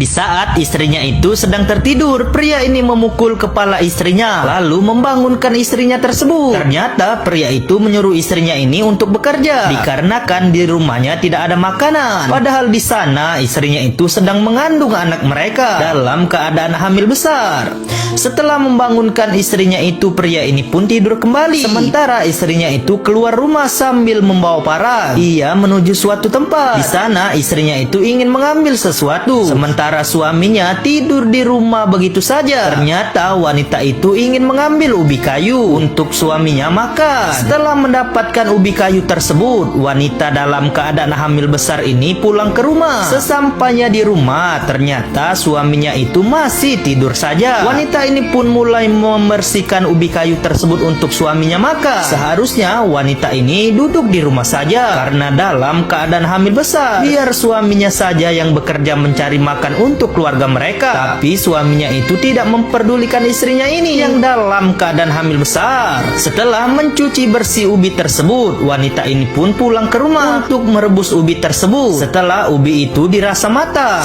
Di saat istrinya itu sedang tertidur, pria ini memukul kepala istrinya, lalu membangunkan istrinya tersebut. Ternyata pria itu menyuruh istrinya ini untuk bekerja, dikarenakan di rumahnya tidak ada makanan. Padahal di sana istrinya itu sedang mengandung anak mereka dalam keadaan hamil besar. Setelah membangunkan istrinya itu, pria ini pun tidur kembali. Sementara istrinya itu keluar rumah sambil membawa parang. Ia menuju suatu tempat. Di sana istrinya itu ingin mengambil sesuatu, sementara suaminya tidur di rumah begitu saja. Ternyata wanita itu ingin mengambil ubi kayu untuk suaminya makan. Setelah mendapatkan ubi kayu tersebut, wanita dalam keadaan hamil besar ini pulang ke rumah. Sesampainya di rumah, ternyata suaminya itu masih tidur saja. Wanita ini pun mulai membersihkan ubi kayu tersebut untuk suaminya makan. Seharusnya wanita ini duduk di rumah saja karena dalam keadaan hamil besar. Biar suaminya saja yang bekerja mencari makan untuk keluarga mereka. Tapi suaminya itu tidak memperdulikan istrinya ini yang dalam keadaan hamil besar. Setelah mencuci bersih ubi tersebut, wanita ini pun pulang ke rumah untuk merebus ubi tersebut. Setelah ubi itu dirasa matang,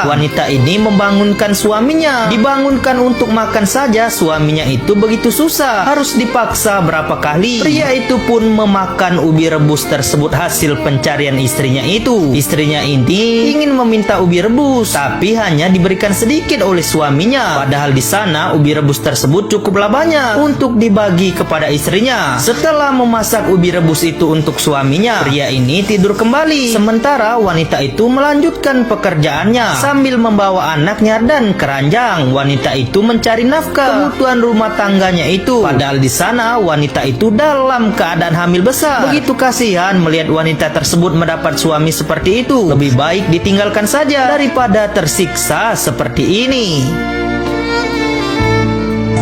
wanita ini membangunkan suaminya. Dibangunkan untuk makan saja, suaminya itu begitu susah, harus dipaksa berapa kali. Pria itu pun memakan ubi rebus tersebut hasil pencarian istrinya itu. Istrinya ini ingin meminta ubi rebus, tapi hanya diberikan sedikit oleh suaminya. Padahal di sana ubi rebus tersebut cukuplah banyak untuk dibagi kepada istrinya. Setelah memasak ubi rebus itu untuk suaminya, pria ini tidur kembali. Sementara wanita itu melanjutkan pekerjaannya sambil membawa anaknya dan keranjang. Wanita itu mencari nafkah kebutuhan rumah tangganya itu. Padahal di sana wanita itu dalam keadaan hamil besar. Begitu kasihan melihat wanita tersebut mendapat suami seperti itu. Lebih baik ditinggalkan saja daripada tersiksa seperti ini.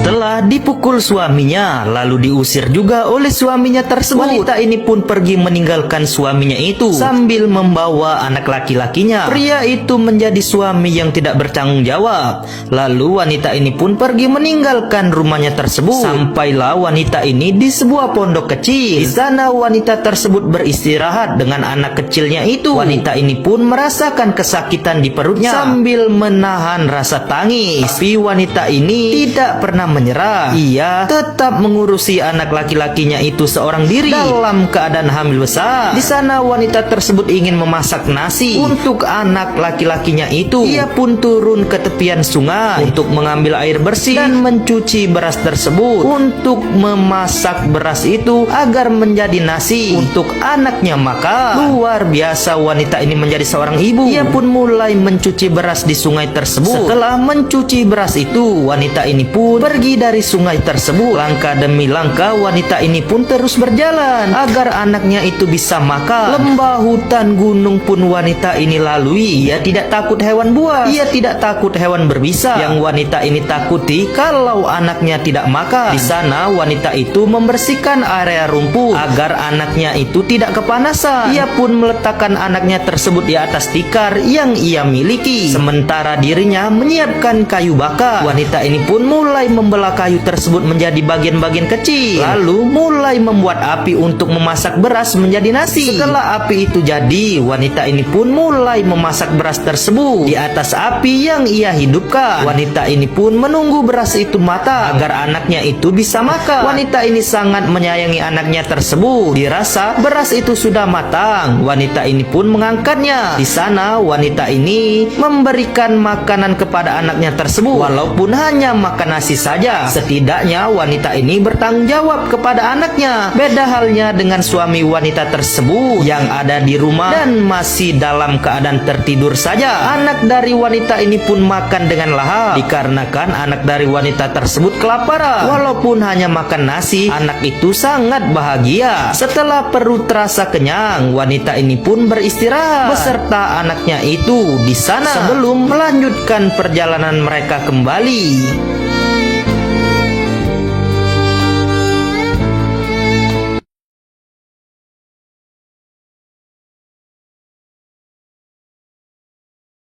Setelah dipukul suaminya, lalu diusir juga oleh suaminya tersebut, wanita ini pun pergi meninggalkan suaminya itu sambil membawa anak laki-lakinya. Pria itu menjadi suami yang tidak bertanggung jawab. Lalu wanita ini pun pergi meninggalkan rumahnya tersebut. Sampailah wanita ini di sebuah pondok kecil. Di sana wanita tersebut beristirahat dengan anak kecilnya itu. Wanita ini pun merasakan kesakitan di perutnya sambil menahan rasa tangis. Tapi wanita ini tidak pernah menyerah. Ia tetap mengurusi anak laki-lakinya itu seorang diri dalam keadaan hamil besar. Di sana wanita tersebut ingin memasak nasi untuk anak laki-lakinya itu. Ia pun turun ke tepian sungai untuk mengambil air bersih dan mencuci beras tersebut untuk memasak beras itu agar menjadi nasi untuk anaknya makan. Luar biasa wanita ini menjadi seorang ibu. Ia pun mulai mencuci beras di sungai tersebut. Setelah mencuci beras itu, wanita ini pun pergi dari sungai tersebut. Langkah demi langkah wanita ini pun terus berjalan agar anaknya itu bisa makan. Lembah, hutan, gunung pun wanita ini lalui. Ia tidak takut hewan buas, ia tidak takut hewan berbisa. Yang wanita ini takuti kalau anaknya tidak makan. Di sana wanita itu membersihkan area rumput agar anaknya itu tidak kepanasan. Ia pun meletakkan anaknya tersebut di atas tikar yang ia miliki, sementara dirinya menyiapkan kayu bakar. Wanita ini pun mulai membelah kayu tersebut menjadi bagian-bagian kecil, lalu mulai membuat api untuk memasak beras menjadi nasi. Setelah api itu jadi, wanita ini pun mulai memasak beras tersebut di atas api yang ia hidupkan. Wanita ini pun menunggu beras itu matang agar anaknya itu bisa makan. Wanita ini sangat menyayangi anaknya tersebut. Dirasa beras itu sudah matang, wanita ini pun mengangkatnya. Di sana wanita ini memberikan makanan kepada anaknya tersebut, walaupun hanya makan nasi saja. Setidaknya wanita ini bertanggung jawab kepada anaknya. Beda halnya dengan suami wanita tersebut yang ada di rumah dan masih dalam keadaan tertidur saja. Anak dari wanita ini pun makan dengan lahap dikarenakan anak dari wanita tersebut kelaparan. Walaupun hanya makan nasi, anak itu sangat bahagia. Setelah perut terasa kenyang, wanita ini pun beristirahat beserta anaknya itu di sana sebelum melanjutkan perjalanan mereka kembali.